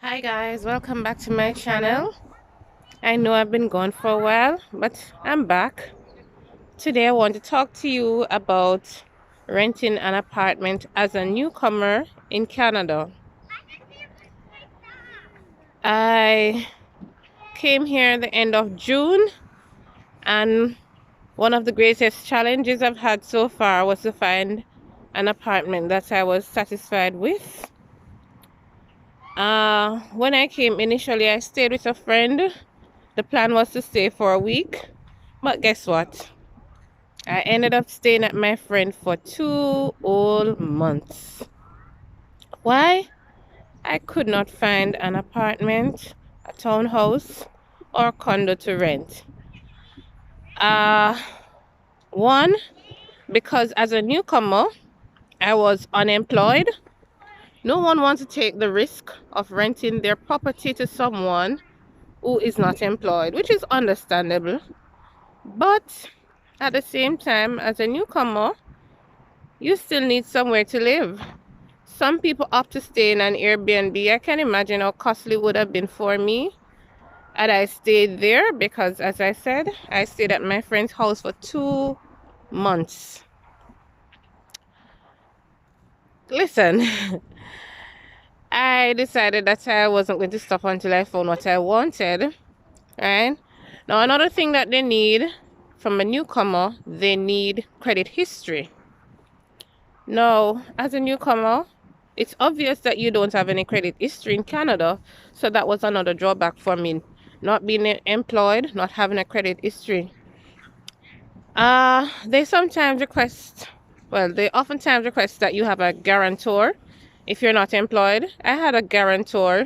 Hi guys, welcome back to my channel. I know I've been gone for a while, but I'm back. Today I want to talk to you about renting an apartment as a newcomer in Canada. I came here at the end of June, and one of the greatest challenges I've had so far was to find an apartment that I was satisfied with. When I came initially, I stayed with a friend. The plan was to stay for a week, but guess what? I ended up staying at my friend for 2 whole months. Why? I could not find an apartment, a townhouse, or a condo to rent. Uh, One, because as a newcomer, I was unemployed. No one wants to take the risk of renting their property to someone who is not employed, which is understandable. But at the same time, as a newcomer, you still need somewhere to live. Some people opt to stay in an Airbnb. I can imagine how costly it would have been for me had I stayed there because, as I said, I stayed at my friend's house for 2 months. Listen, I decided that I wasn't going to stop until I found what I wanted, right? Now, another thing that they need from a newcomer, they need credit history. Now, as a newcomer, it's obvious that you don't have any credit history in Canada, so that was another drawback for me. Not being employed, not having a credit history. They sometimes request, they oftentimes request that you have a guarantor if you're not employed. I had a guarantor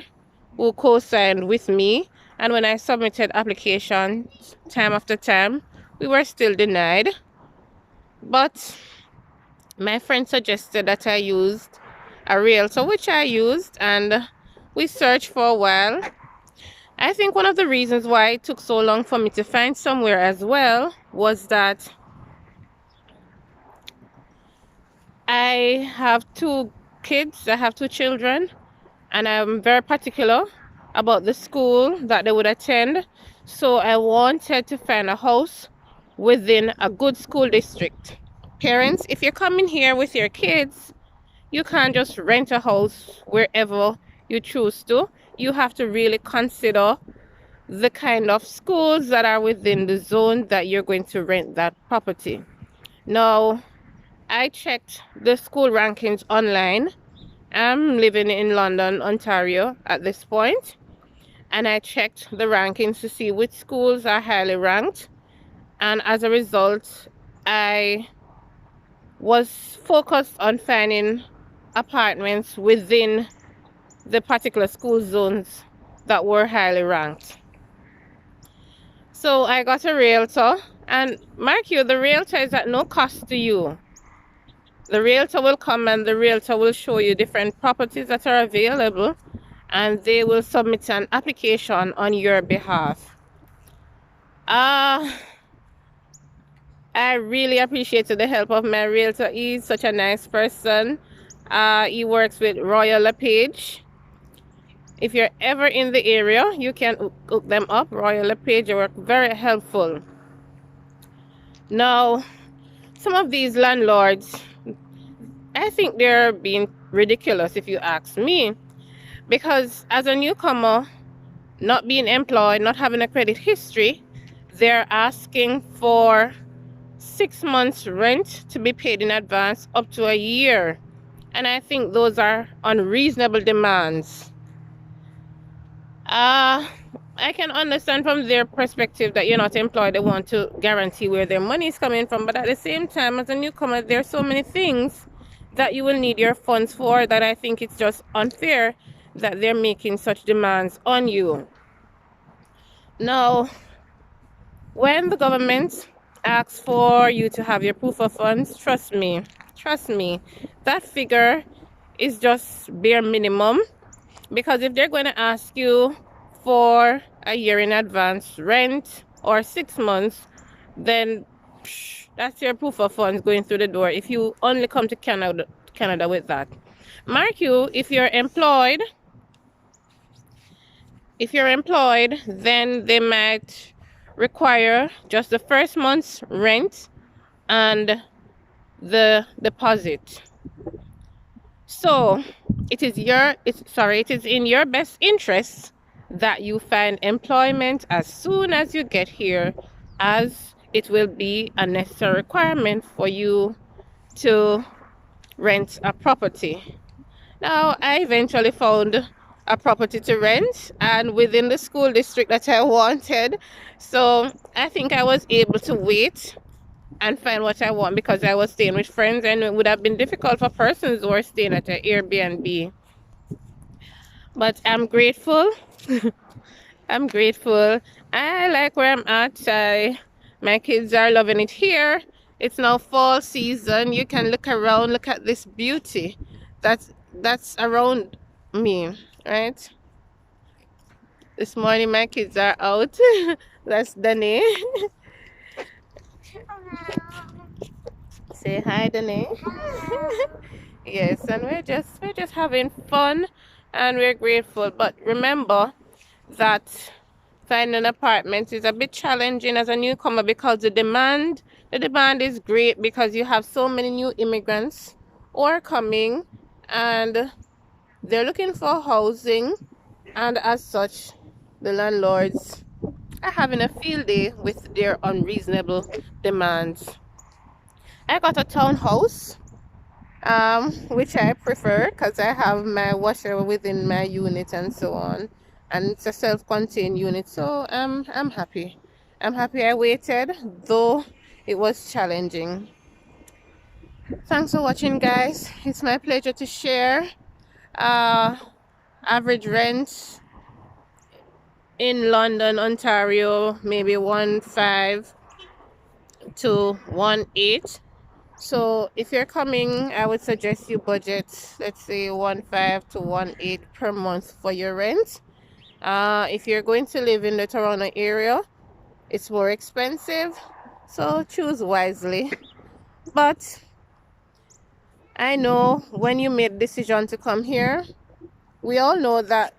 who co-signed with me, and when I submitted applications time after time, we were still denied. But my friend suggested that I used a realtor, which I used, and we searched for a while. I think one of the reasons why it took so long for me to find somewhere as well was that I have 2 kids, I have 2 children, and I'm very particular about the school that they would attend. So I wanted to find a house within a good school district. Parents, if you're coming here with your kids, you can't just rent a house wherever you choose to. You have to really consider the kind of schools that are within the zone that you're going to rent that property. Now, I checked the school rankings online. I'm living in London, Ontario at this point, and I checked the rankings to see which schools are highly ranked. And as a result, I was focused on finding apartments within the particular school zones that were highly ranked. So I got a realtor, and mark you, the realtor is at no cost to you. The realtor will come and the realtor will show you different properties that are available, and they will submit an application on your behalf. I really appreciated the help of my realtor. He's such a nice person. He works with Royal LePage. If you're ever in the area, you can hook them up. Royal LePage, they work very helpful. Now, some of these landlords, I think they're being ridiculous if you ask me, because as a newcomer, not being employed, not having a credit history, they're asking for 6 months rent to be paid in advance up to a year. And I think those are unreasonable demands. I can understand from their perspective that you're not employed. They want to guarantee where their money is coming from. But at the same time, as a newcomer, there are so many things that you will need your funds for that I think it's just unfair that they're making such demands on you. Now, when the government asks for you to have your proof of funds, trust me, that figure is just bare minimum. Because if they're going to ask you for a year in advance rent or 6 months, then that's your proof of funds going through the door if you only come to Canada with that. Mark you, if you're employed, If you're employed, then they might require just the first month's rent and the deposit. So it is in your best interest that you find employment as soon as you get here, as it will be a necessary requirement for you to rent a property. Now, I eventually found a property to rent and within the school district that I wanted. So I think I was able to wait and find what I want because I was staying with friends and it would have been difficult for persons who are staying at an Airbnb. But I'm grateful. I'm grateful. I like where I'm at. My kids are loving it here. It's now fall season. You can look around, look at this beauty that's around me, right? This morning my kids are out. That's Danae. Say hi, Danae. Yes, and we're just having fun and we're grateful. But remember that finding an apartment is a bit challenging as a newcomer because the demand is great because you have so many new immigrants who are coming and they're looking for housing, and as such the landlords are having a field day with their unreasonable demands. I got a townhouse, which I prefer because I have my washer within my unit and so on, and it's a self-contained unit, so I'm happy. I'm happy I waited, though it was challenging. Thanks for watching, guys. It's my pleasure to share. Average rent in London, Ontario, maybe 1.5 to 1.8. So if you're coming, I would suggest you budget, let's say 1.5 to 1.8 per month for your rent. If you're going to live in the Toronto area, it's more expensive, so choose wisely. But I know when you made the decision to come here, we all know that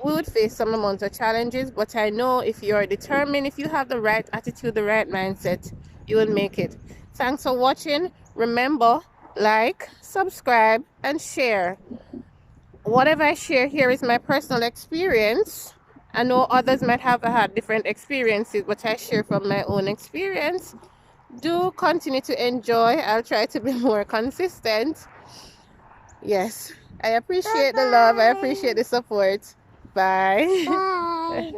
we would face some amount of challenges, but I know if you're determined, if you have the right attitude, the right mindset, you will make it. Thanks for watching. Remember, like, subscribe, and share. Whatever I share here is my personal experience. I know others might have had different experiences, but I share from my own experience. Do continue to enjoy. I'll try to be more consistent. Yes, I appreciate the love. I appreciate the support. Bye. Bye.